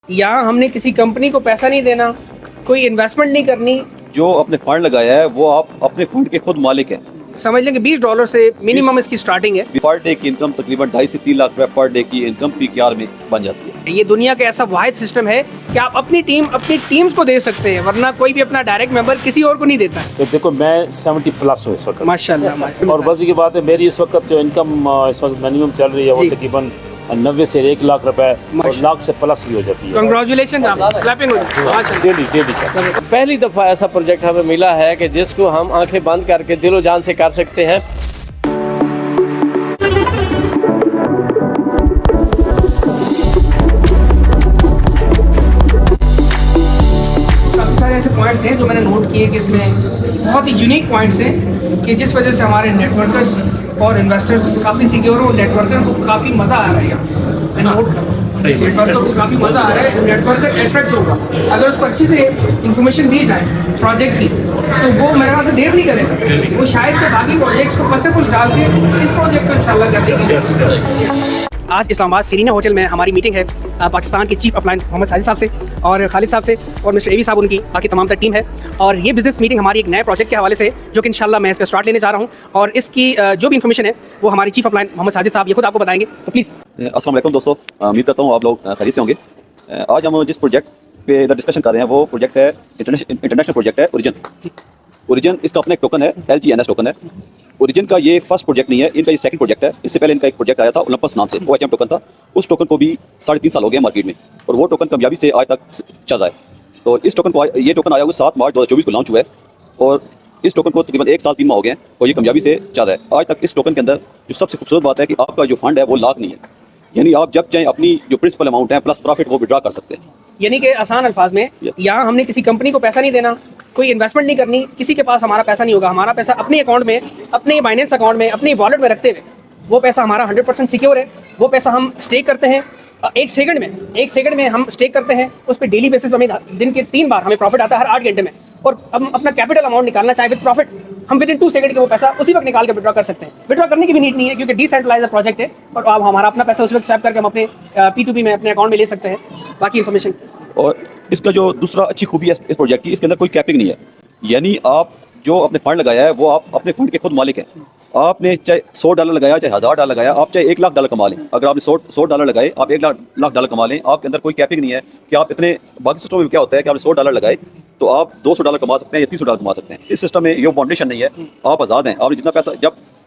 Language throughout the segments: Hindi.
यहाँ हमने किसी कंपनी को पैसा नहीं देना, कोई इन्वेस्टमेंट नहीं करनी। जो अपने फंड लगाया है वो आप अपने फंड के खुद मालिक हैं। समझ लें कि $20 से मिनिमम इसकी स्टार्टिंग है। पर डे की इनकम तकरीबन 2.5 से 3 लाख रुपए पर डे की इनकम PKR में बन जाती है। ये दुनिया का ऐसा वाहिद सिस्टम है कि आप अपनी टीम्स को दे सकते हैं, वरना कोई भी अपना डायरेक्ट मेंबर किसी और को नहीं देता है। तो देखो मैं 70+ हूँ इस वक्त माशाल्लाह। और बस की बात है, मेरी इस वक्त जो इनकम इस वक्त मिनिमम चल रही है वो तकरीबन 90 से 1 लाख रुपए और लाख से प्लस भी हो जाती है। कंग्रेचुलेशन, क्लैपिंग डेली पहली दफ़ा ऐसा प्रोजेक्ट हमें मिला है कि जिसको हम आंखें बंद करके दिलो जान से कर सकते हैं। काफ़ी सारे ऐसे पॉइंट्स हैं जो मैंने नोट किए कि इसमें बहुत ही यूनिक पॉइंट्स हैं कि जिस वजह से हमारे नेटवर्कर्स और इन्वेस्टर्स काफ़ी सिक्योर हो। नेटवर्कर को काफ़ी मज़ा आ रहा है यहाँ नोट नेटवर्कर को काफ़ी मज़ा आ रहा है। नेटवर्कर अट्रैक्ट होगा अगर उसको अच्छी से इंफॉर्मेशन दी जाए प्रोजेक्ट की, तो वो मेरे ख्याल से देर नहीं करेगा। वो शायद के बाकी प्रोजेक्ट्स को पसे कुछ डाल के इस प्रोजेक्ट को इंशाल्लाह कर देंगे। आज इस्लामाबाद सीरीना होटल में हमारी मीटिंग है पाकिस्तान के चीफ अप्लायंस मोहम्मद साजिद साहब से और खालिद साहब से और मिस्टर एवी साहब, उनकी बाकी तमाम तर टीम है। और ये बिजनेस मीटिंग हमारी एक नए प्रोजेक्ट के हवाले से जो कि इंशाल्लाह मैं इसका स्टार्ट लेने जा रहा हूँ। और इसकी जो भी इन्फॉर्मेशन है वो हमारी चीफ अप्लायंस मोहम्मद साजिद साहब ये खुद आपको बताएंगे। तो प्लीज़। अस्सलाम वालेकुम दोस्तों, उम्मीद करता हूँ आप लोग खैरियत से होंगे। आज हम जिस प्रोजेक्ट पे इधर डिस्कशन कर रहे हैं वो प्रोजेक्ट है इंटरनेशनल प्रोजेक्ट है ओरिजिन। ओरिजिन इसका अपना एक टोकन है, LGNS टोकन है। ओरिजिन का ये फर्स्ट प्रोजेक्ट नहीं है, इनका ये सेकंड प्रोजेक्ट है। इससे पहले इनका एक प्रोजेक्ट आया था ओलंपस नाम से, OHM टोकन था। उस टोकन को भी 3.5 साल हो गए मार्केट में और वो टोकन कामयाबी से आज तक चल रहा है। तो इस टोकन को ये टोकन आया हुआ 7 मार्च 2024 को लॉन्च हुआ है और इस टोकन को तकरीबन 1 साल 3 माह हो गए हैं और ये कामयाबी से चल रहा है। आज तक इस टोकन के अंदर जो सबसे खूबसूरत बात है कि आपका जो फंड है वो लॉक नहीं है, यानी आप जब चाहें अपनी जो प्रिंसिपल अमाउंट है प्लस प्रॉफिट वो विड्रॉ कर सकते हैं। यानी कि आसान अल्फाज में यहाँ हमने किसी कंपनी को पैसा नहीं देना, कोई इन्वेस्टमेंट नहीं करनी, किसी के पास हमारा पैसा नहीं होगा। हमारा पैसा अपने अकाउंट में, अपने बाइनेंस अकाउंट में, अपनी वॉलेट में रखते हुए वो पैसा हमारा 100% सिक्योर है। वो पैसा हम स्टेक करते हैं एक सेकंड में हम स्टेक करते हैं। उस पर डेली बेसिस पर हमें दिन के 3 बार हमें प्रॉफिट आता है हर 8 घंटे में। और हम अपना कैपिटल अमाउंट निकालना चाहे विद प्रॉफिट, हम विद इन 2 सेकंड के वो पैसा उसी वक्त निकाल के विड्रॉ कर सकते हैं। विड्रॉ करने की भी नीड नहीं है क्योंकि डिसेंट्रलाइज प्रोजेक्ट है और आप हमारा अपना पैसा उस वक्त स्वैप करके हम अपने P2P में अपने अकाउंट में ले सकते हैं। बाकी इन्फॉर्मेशन और इसका जो दूसरा अच्छी खूबी है इस प्रोजेक्ट की, इसके अंदर कोई कैपिंग नहीं है, यानी आप जो अपने फंड लगाया है वो आप अपने फंड के खुद मालिक हैं। आपने चाहे $100 लगाया, चाहे $1000 लगाया, आप चाहे $1 लाख कमा लें। अगर आपने $100 लगाए, आप $1 लाख कमा लें। आपके अंदर कोई कैपिंग नहीं है कि आप इतने, बाकी सिस्टम में क्या होता है कि आपने $100 लगाए तो आप $200 कमा सकते हैं या $300 कमा सकते हैं। इस सिस्टम में ये फाउंडेशन नहीं है, आप आज़ाद हैं। आपने जितना पैसा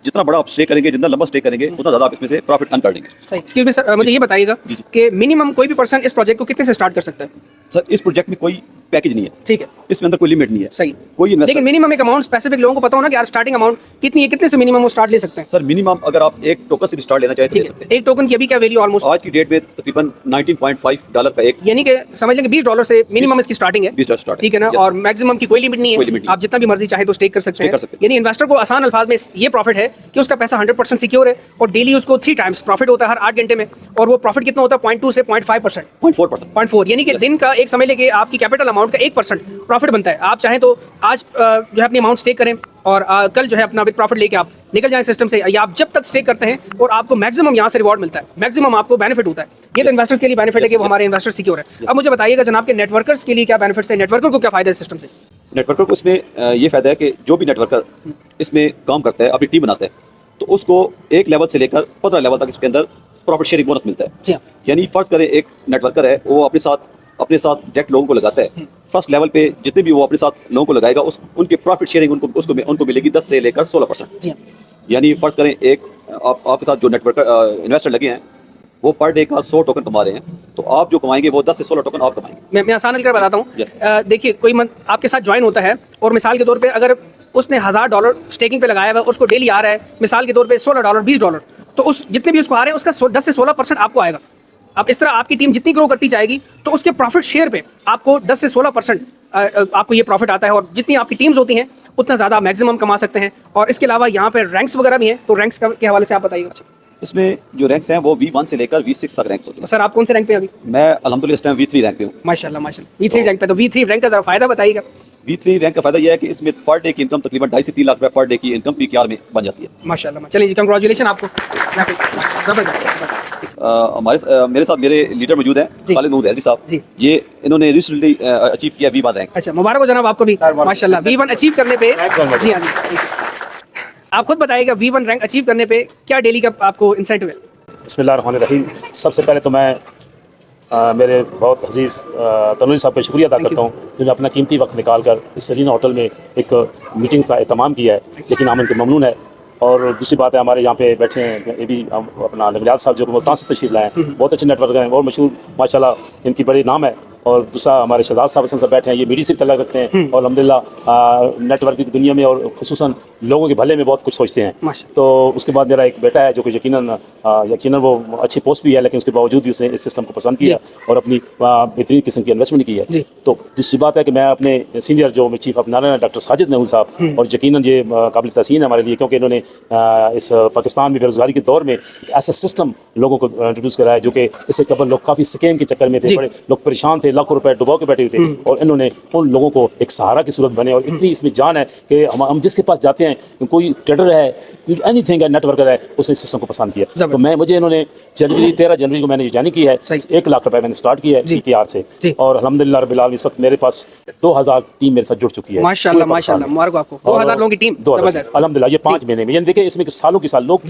जितना बड़ा आप स्टे करेंगे, जितना लंबा स्टे करेंगे, उतना ज़्यादा आप इसमें से प्रॉफिट अर्न कर लेंगे। सही। एक्सक्यूज मी सर, मुझे ये बताइएगा कि मिनिमम कोई भी पर्सन इस प्रोजेक्ट को कितने से स्टार्ट कर सकता है? सर इस प्रोजेक्ट में कोई पैकेज नहीं है, ठीक है, इसमें अंदर कोई लिमिट नहीं है। सही। कोई लेकिन मिनिमम एक अमाउंट स्पेसिफिक लोगों को पता होना कि यार स्टार्टिंग अमाउंट कितनी है, कितने से मिनिमम वो स्टार्ट ले सकते हैं? सर मिनिमम अगर आप एक टोकन से भी स्टार्ट लेना चाहें तो ले सकते हैं। एक टोकन की अभी क्या वैल्यू ऑलमोस्ट आज की डेट में तकरीबन $19.5 का एक, यानी कि समझ लें कि $20 से मिनिमम इसकी स्टार्टिंग है। $20 स्टार्ट, ठीक है ना। और मैक्सिमम की कोई लिमिट नहीं है, आप जितना भी मर्जी चाहे तो स्टेक कर सकते हैं। यानी इन्वेस्टर को आसान अल्फाज में ये प्रॉफिट है कि उसका पैसा 100% सिक्योर है और डेली उसको 3 टाइम्स प्रॉफिट होता है हर 8 घंटे में। और वो प्रॉफिट कितना होता है? 0.2 से 0.5%, 0.4, यानी कि दिन का एक समझ लेके आपकी कैपिटल अमाउंट का 1% प्रॉफिट बनता है। आप चाहें तो आज जो है अपनी अमाउंट स्टेक करें और कल जो है अपना विद प्रॉफिट लेके आप निकल जाएं सिस्टम से, या आप जब तक स्टेक करते हैं और आपको मैक्सिमम यहाँ से रिवॉर्ड मिलता है, मैक्सिमम आपको बेनिफिट होता है। ये तो इन्वेस्टर्स के लिए बेनिफिट है कि वो हमारे इन्वेस्टर सिक्योर है। अब मुझे बताइएगा जनाब के नेटवर्कर्स के लिए क्या बेनिफिट्स है, नेटवर्कर को क्या फायदा है सिस्टम से? नेटवर्कर को इसमें ये फायदा है कि जो भी नेटवर्कर इसमें काम करता है, अपनी टीम बनाता है, तो उसको 1 लेवल से लेकर 15 लेवल तक इसके अंदर प्रॉफिट शेयरिंग बोनस मिलता है। यानी फर्ज करें एक नेटवर्कर है, वो अपने साथ डायरेक्ट लोगों को लगाता है। फर्स्ट लेवल पे जितने भी वो अपने साथ लोगों को लगाएगा उनके प्रॉफिट शेयरिंग उनको मिलेगी 10 से लेकर 16%। यानी फर्ज करें एक आपके साथ जो नेटवर्कर इन्वेस्टर लगे हैं वो पर डे का 100 टोकन कमा रहे हैं, तो आप जो कमाएंगे वो 10 से 16 टोकन आप कमाएंगे। मैं आसान कर बताता हूँ। देखिए कोई आपके साथ ज्वाइन होता है और मिसाल के तौर पे अगर उसने $1000 स्टेकिंग पे लगाया हुआ है, उसको डेली आ रहा है मिसाल के तौर पे $16, $20, तो उस जितने भी उसको आ रहे हैं उसका 10 से 16% आपको आएगा। अब इस तरह आपकी टीम जितनी ग्रो करती जाएगी तो उसके प्रॉफिट शेयर पे आपको 10 से 16% आपको ये प्रॉफिट आता है। और जितनी आपकी टीम्स होती हैं उतना ज़्यादा मैक्सिमम कमा सकते हैं। और इसके अलावा यहाँ पे रैंक्स वगैरह भी हैं, तो रैंक्स के हवाले से आप बताइएगा। इसमें जो रैंक्स हैं वो V1 से लेकर V6 तक रैंक्स होते हैं। सर आप कौन से रैंक पे अभी? मैं अल्हम्दुलिल्लाह इस टाइम V3 रैंक पे हूँ। माशाल्लाह माशाल्लाह, V3 रैंक पे। तो V3 रैंक का ज़रा फ़ायदा बताइएगा V3 रैंक का फायदा यह है कि इसमें पर डे की इनकम तकरीबन 2.5 से 3 लाख रुपए पर डे की इनकम PKR में बन जाती है। माशाल्लाह, चलिए जी, कंग्रेचुलेशन आपको। जबरदस्त। मेरे साथ मेरे लीडर मौजूद हैं, जी। खालिद महमूद हैदरी साहब। जी। ये इन्होंने रिसेंटली अचीव किया V1 रैंक। अच्छा, मुबारक हो जनाब आपको भी माशाल्लाह V1 अचीव करने पे। जी हाँ जी, आप खुद बताइएगा V1 रैंक अचीव करने पे क्या डेली का आपको इंसेंटिव है? बिस्मिल्लाहिर्रहमानिर्रहीम। सबसे पहले तो मैं मेरे बहुत अजीज़ तनवीर साहब का शुक्रिया अदा करता हूँ, जिन्होंने अपना कीमती वक्त निकाल कर इस सरीना होटल में एक मीटिंग का एहतमाम किया है, लेकिन हम उनके ममनून है। और दूसरी बात है, हमारे यहाँ पे बैठे हैं ये भी अपना नगलियात साहब जो मुल्तान से तशरीफ लाए हैं, बहुत अच्छे नेटवर्क हैं और मशहूर माशाल्लाह इनकी बड़ी नाम है। और दूसरा हमारे शहजाद साहब हसन साहब बैठे हैं, ये मीडिया से तल्लुक़ रखते हैं और अल्हम्दुलिल्लाह नेटवर्किंग की दुनिया में और खुसूसन लोगों के भले में बहुत कुछ सोचते हैं। तो उसके बाद मेरा एक बेटा है जो कि यकीनन वो अच्छी पोस्ट भी है, लेकिन उसके बावजूद भी उसने इस सिस्टम को पसंद किया और अपनी बेहतरीन किस्म की इन्वेस्टमेंट की है। तो दूसरी बात है कि मैं अपने सीनियर जो चीफ ऑफ नारा डॉक्टर साजिद महमूद साहब, और यकीनन ये काबिल तहसीन है हमारे लिए, क्योंकि इन्होंने इस पाकिस्तान में बेरोजगारी के दौर में एक ऐसा सिस्टम लोगों को इंट्रोड्यूस कराया जो कि इससे कबल लोग काफ़ी स्कैम के चक्कर में थे, बड़े लोग परेशान थे, लाखों रुपए डुबा के बैठे थे, और इन्होंने उन लोगों को एक सहारा की सूरत बने। और इतनी इसमें जान है कि हम जिसके पास जाते हैं, कोई ट्रेडर है, एनीथिंग है, नेटवर्कर है, उसने सिस्टम को पसंद किया। तो मैं मुझे इन्होंने 13 जनवरी को मैंने ज्वाइन की है, 1 लाख रुपए मैंने स्टार्ट किया है PKR से, और अल्हम्दुलिल्लाह रब्बिल आलमीन इस वक्त मेरे पास 2000 टीम मेरे साथ जुड़ चुकी है। माशाल्लाह माशाल्लाह, मुबारक आपको। 2000 लोगों की टीम, जबरदस्त अल्हम्दुलिल्लाह। ये 5 महीने में, यानी देखिए इसमें सालों के साल लोग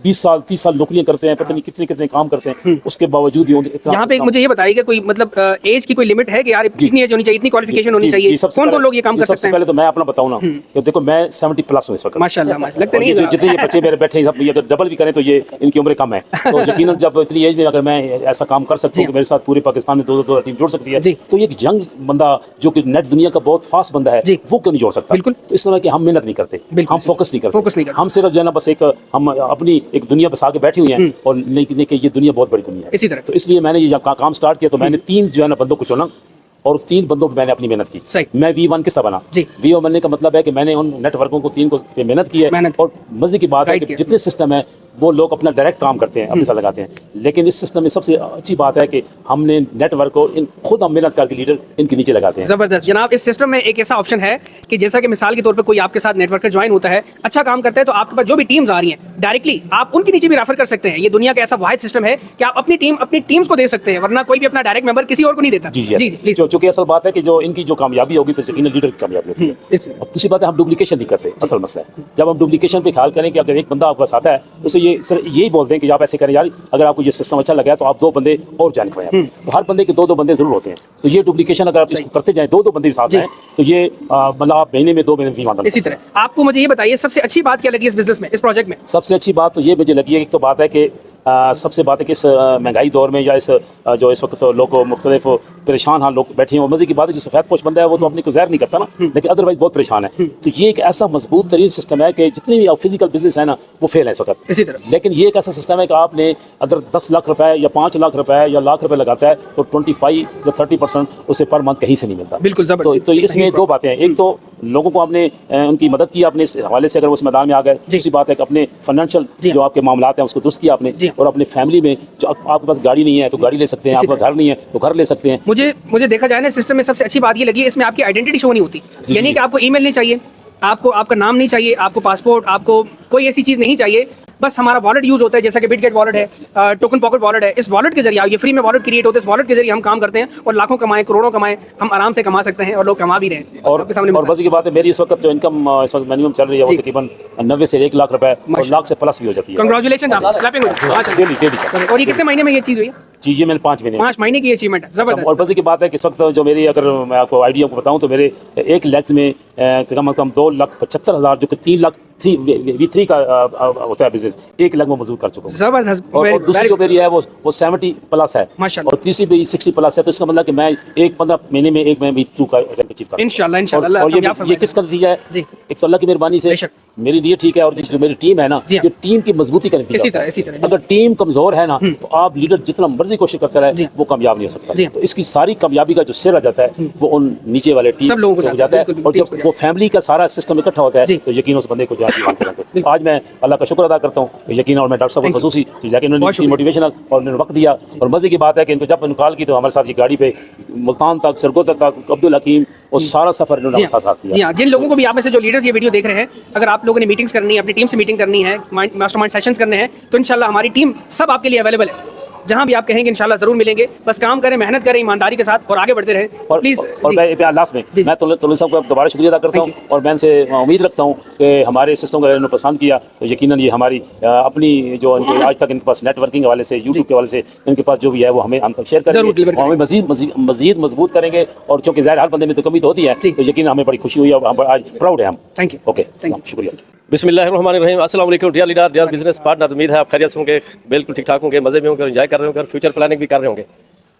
20 साल 30 साल नौकरियां करते हैं, पता नहीं कितने कितने काम करते हैं, उसके बावजूद भी यहाँ पे मुझे ये बताइएगा कोई मतलब एज की कोई लिमिट है कि यार इतनी एज होनी चाहिए, इतनी क्वालिफिकेशन होनी चाहिए? कौन कौन लोग ये काम कर सकते हैं? सबसे पहले तो मैं अपना बताऊं ना कि देखो मैं 70 प्लस हूं इस वक्त माशाल्लाह, लगता नहीं है जितने ये बच्चे मेरे बैठे हैं सब, ये अगर डबल भी करें तो ये इनकी उम्र कम है। तो यकीनन जब इतनी एज में अगर मैं ऐसा काम कर सकता हूँ कि मेरे साथ पूरे पाकिस्तान में 2-2 टीम जुड़ सकती है, तो एक यंग बंदा जो कि नेट दुनिया का बहुत फास्ट बंदा है, वो क्यों नहीं जोड़ सकता? बिल्कुल। तो इस तरह कि हम मेहनत नहीं करते, हम फोकस नहीं करते, हम सिर्फ जो है ना बस एक हम अपनी एक दुनिया बसा के बैठी हुई हैं, और लेकिन ये दुनिया बहुत बड़ी दुनिया है इसी तरह। तो इसलिए मैंने ये जब काम स्टार्ट किया तो मैंने 3 जो है ना बंदों को चुना, और 3 बंदों पर मैंने अपनी मेहनत की। मैं V1 किससे बना? V1 बनने का मतलब है कि मैंने उन नेटवर्कों को 3 को मेहनत की है, और मजे की बात है कि जितने सिस्टम है वो लोग अपना डायरेक्ट काम करते हैं, अपने साथ लगाते हैं, लेकिन इस सिस्टम में सबसे अच्छी बात है कि हमने नेटवर्क को खुद हम मेहनत करके लीडर इनके नीचे लगाते हैं। जबरदस्त जनाब। इस सिस्टम में एक ऐसा ऑप्शन है कि जैसा कि मिसाल के तौर पे कोई आपके साथ नेटवर्कर ज्वाइन होता है, अच्छा काम करता है, तो आपके पास जो भी टीम्स आ रही हैं डायरेक्टली आप उनके नीचे भी रेफर कर सकते हैं। ये दुनिया का ऐसा वाहिद सिस्टम है कि आप अपनी टीम्स को दे सकते हैं, वरना कोई भी अपना डायरेक्ट मेंबर किसी और को नहीं देता। जी, चूंकि असल बात है कि जो इनकी जो कामयाबी होगी तो यकीनन लीडर की कामयाबी होती है। और दूसरी बात है हम डुप्लीकेशन नहीं करते, असल मसला है जब हम डुप्लीकेशन पे ख्याल करें कि अगर एक बंदा आपके पास आता है तो उसे ये सर यही बोलते हैं कि आप ऐसे करें यार, अगर आपको ये सिस्टम अच्छा लगा तो आप 2 बंदे और ज्वाइन करें। तो हर बंदे के 2-2 बंदे जरूर होते हैं, तो ये डुप्लीकेशन अगर आप इसको करते जाएं, 2-2 बंदे भी साथ हैं, तो ये मतलब आप महीने में 2 महीने V1 इसी तरह। आपको मुझे ये बताइए सबसे अच्छी बात क्या लगी इस बिजनेस में, इस प्रोजेक्ट में? सबसे अच्छी बात तो ये मुझे लगी है, एक तो बात है कि सबसे बात है कि इस महंगाई दौर में या इस जो इस वक्त लोग मुख्तलिफ परेशान हाँ लोग बैठे हैं, और मजे की बात है जो सफ़ेद पोश बंदा है वो तो अपने को ज़ाहिर नहीं करता ना, लेकिन अदरवाइज बहुत परेशान है। तो ये एक ऐसा मजबूत तरीन सिस्टम है कि जितने भी फिजिकल बिजनेस है ना वो फेल है इस वक्त इसी तरह। लेकिन ये एक ऐसा सिस्टम है कि आपने अगर 10 लाख रुपए या 5 लाख रुपए या लाख रुपए लगाता है तो 25 या 30% उसे पर मंथ कहीं से नहीं मिलता। बिल्कुल। तो इसमें 2 बातें हैं, एक तो लोगों को आपने उनकी मदद की अपने इस हवाले से अगर वो इस मैदान में आ गए, दूसरी बात है कि अपने फाइनेंशियल जो आपके मामलात हैं उसको दुरुस्त किया आपने, और अपने फैमिली में जो आपके पास गाड़ी नहीं है तो गाड़ी ले सकते हैं, आपका घर नहीं है तो घर ले सकते हैं। मुझे देखा जाए ना सिस्टम में सबसे अच्छी बात ये लगी है, इसमें आपकी आइडेंटिटी शो नहीं होती, यानी कि आपको ईमेल नहीं चाहिए, आपको आपका नाम नहीं चाहिए, आपको पासपोर्ट, आपको कोई ऐसी चीज़ नहीं चाहिए, बस हमारा वॉलेट यूज होता है, जैसा कि बिटगेट वॉलेट है, टोकन पॉकेट वॉलेट है। इस वॉलेट के जरिए ये फ्री में वॉलेट क्रिएट होते हैं, इस वॉलेट के जरिए हम काम करते हैं और लाखों कमाएं, करोड़ों कमाएं, हम आराम से कमा सकते हैं और लोग कमा भी रहे हैं। और बस की बात है, मेरी इस वक्त जो इनकम इस वक्त मिनिमम चल रही है वो तकरीबन 90 से 1 लाख रुपए और लाख से प्लस भी हो जाती है। कंग्रेचुलेशन आप, क्लैपिंग डेली। और ये कितने महीने में ये चीज़ हुई? जी ये मैंने 5 महीने की अचीवमेंट है, जबरदस्त। और बस की बात है कि इस वक्त जो मेरी अगर मैं आपको आइडिया को बताऊं तो मेरे 1 लैक्स में कम से कम 2,75,000 जो कि 3 लाख V3 का होता है बिजनेस, 1 लाख में मजबूत कर चुका हूं। जबरदस्त। और दूसरी जो मेरी है वो 70 प्लस है और तीसरी भी 60 प्लस है, तो इसका मतलब कि मैं 15 महीने में एक मैं V2 का रैंक अचीव करूं इंशाल्लाह। और ये किसका नतीजा है? एक तो अल्लाह की मेहरबानी से मेरी लिए ठीक है, और जो मेरी टीम है ना, ये टीम की मजबूती का नतीजा है। इसी तरह अगर टीम कमजोर है ना तो आप लीडर जितना मर्जी मर्जी कोशिश करता रहे वो कामयाब नहीं हो सकता। तो इसकी सारी कामयाबी का जो सिर आ जाता है वो उन नीचे वाले टीम सब लोगों को जाता है, और जब वो फैमिली का सारा सिस्टम इकट्ठा होता है तो यकीन उस बंदे को जाती। आज मैं अल्लाह का शुक्र अदा करता हूँ यकीन, और मैं डॉक्टर साहब को खसूसी जाके उन्होंने मोटिवेशनल और उन्होंने वक्त दिया। और मजे की बात है कि इनको जब कॉल की तो हमारे साथ ये गाड़ी पे मुल्तान तक, सरगोदा तक, अब्दुल हकीम, और सारा सफर इन्होंने साथ किया। जी हाँ, जिन लोगों को भी आप में से जो लीडर्स ये वीडियो देख रहे हैं, अगर आप लोगों ने मीटिंग्स करनी है, अपनी टीम से मीटिंग करनी है, मास्टरमाइंड सेशंस करने हैं, तो इंशाल्लाह हमारी टीम सब आपके लिए अवेलेबल है। जहां भी आप कहेंगे इंशाल्लाह जरूर मिलेंगे। बस काम करें, मेहनत करें ईमानदारी के साथ और आगे बढ़ते रहें प्लीज। और मैं लास्ट में मैं तुलसी साहब का दोबारा शुक्रिया अदा करता हूँ, और मैं इनसे उम्मीद रखता हूँ कि हमारे सिस्टम को इन्होंने पसंद किया तो यकीनन ये हमारी अपनी जो आज तक इनके पास नेटवर्किंग के हवाले से, यूट्यूब के हवाले से इनके पास जो भी है वो हमें हम तक शेयर करेंगे, और हमें मजीद मजबूत करेंगे। और क्योंकि ज़ाहिर हर बंदे में तो कमी तो होती है, तो यकीन हमें बड़ी खुशी हुई और आज प्राउड है हम। Thank you. ओके, शुक्रिया। बिस्मिल्लाहिर्रहमानिर्रहीम, अस्सलाम वालेकुम dear leader, dear business partner. उम्मीद है आप खैरियत से होंगे, बिल्कुल ठीक ठाक होंगे, मज़े में होंगे, एंजॉय कर रहे होंगे और फ्यूचर प्लानिंग भी कर रहे होंगे।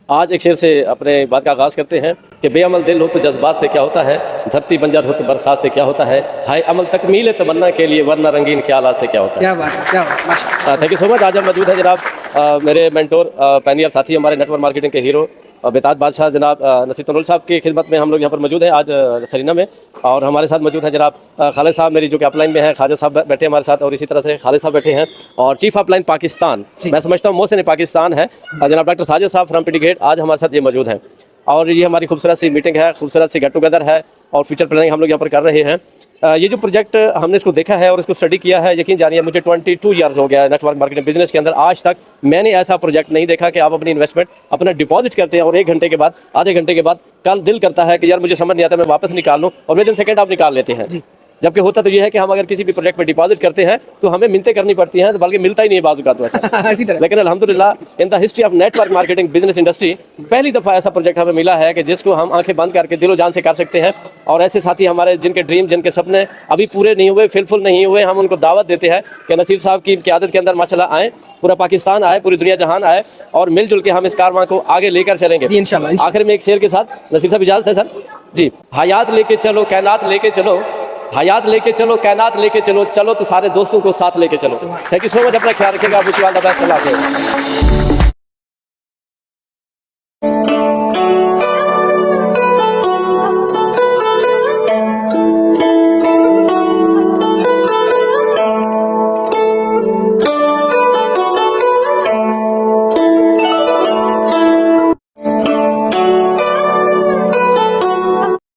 आज एक शेर से अपने बात का आगाज़ करते हैं कि बेअमल दिल हो तो जज्बात से क्या होता है, धरती बंजर हो तो बरसात से क्या होता है, हाय अमल तकमील तमन्ना के लिए वरना रंगीन ख्यालात से क्या होता है। क्या बात है, क्या बात है। Thank you so much. आज हम मौजूद हैं जनाब मेरे मेंटोर, पैनियर साथी, हमारे नेटवर्क मार्केटिंग के हीरो बेताज बादशाह जनाब नसीर तनोल साहब की खिदमत में हम लोग यहाँ पर मौजूद हैं आज सरीना में। और हमारे साथ मौजूद हैं जनाब खालिद साहब मेरी जो कि अपलाइन में है, ख्वाजा साहब बैठे हमारे साथ, और इसी तरह से खालिद साहब बैठे हैं, और चीफ अपलाइन पाकिस्तान, मैं समझता हूँ मोहसिन पाकिस्तान है जनाब डॉक्टर साजिद साहब फ्रॉम पिटी गेट, आज हमारे साथ ये मौजूद हैं। और ये हमारी खूबसूरत सी मीटिंग है, खूबसूरत सी गेट टुगेदर है, और फ्यूचर प्लानिंग हम लोग यहाँ पर कर रहे हैं। ये जो प्रोजेक्ट हमने इसको देखा है और इसको स्टडी किया है, यकीन जानिए मुझे 22 ईयर्स हो गया है नेटवर्क मार्केटिंग बिजनेस के अंदर। आज तक मैंने ऐसा प्रोजेक्ट नहीं देखा कि आप अपनी इन्वेस्टमेंट अपना डिपॉजिट करते हैं और 1 घंटे के बाद, आधे घंटे के बाद कल दिल करता है कि यार मुझे समझ नहीं आता, मैं वापस निकाल लूँ, और विदिन सेकंड आप निकाल लेते हैं। जबकि होता तो ये है कि हम अगर किसी भी प्रोजेक्ट में डिपॉजिट करते हैं तो हमें मिन्नतें करनी पड़ती हैं, बल्कि मिलता ही नहीं है बाजू का तो ऐसा। इसी तरह लेकिन अल्हम्दुलिल्लाह in the history of network marketing business industry पहली दफ़ा ऐसा प्रोजेक्ट हमें मिला है कि जिसको हम आंखें बंद करके दिलो जान से कर सकते हैं। और ऐसे साथी हमारे जिनके ड्रीम, जिनके सपने अभी पूरे नहीं हुए, फिलफुल नहीं हुए, हम उनको दावत देते हैं कि नसीर साहब की क़यादत के अंदर माशाल्लाह आएँ, पूरा पाकिस्तान आए, पूरी दुनिया जहान आए, और मिलजुल के हम इस कारवां को आगे लेकर चलेंगे इंशाल्लाह। आखिर में एक शेर के साथ नसीर साहब इजाज़त है सर जी। हयात लेके चलो, कायनात लेके चलो, हयात लेके चलो, कायनात लेके चलो, चलो तो सारे दोस्तों को साथ लेके चलो। थैंक यू सो मच, अपना ख्याल रखिएगा।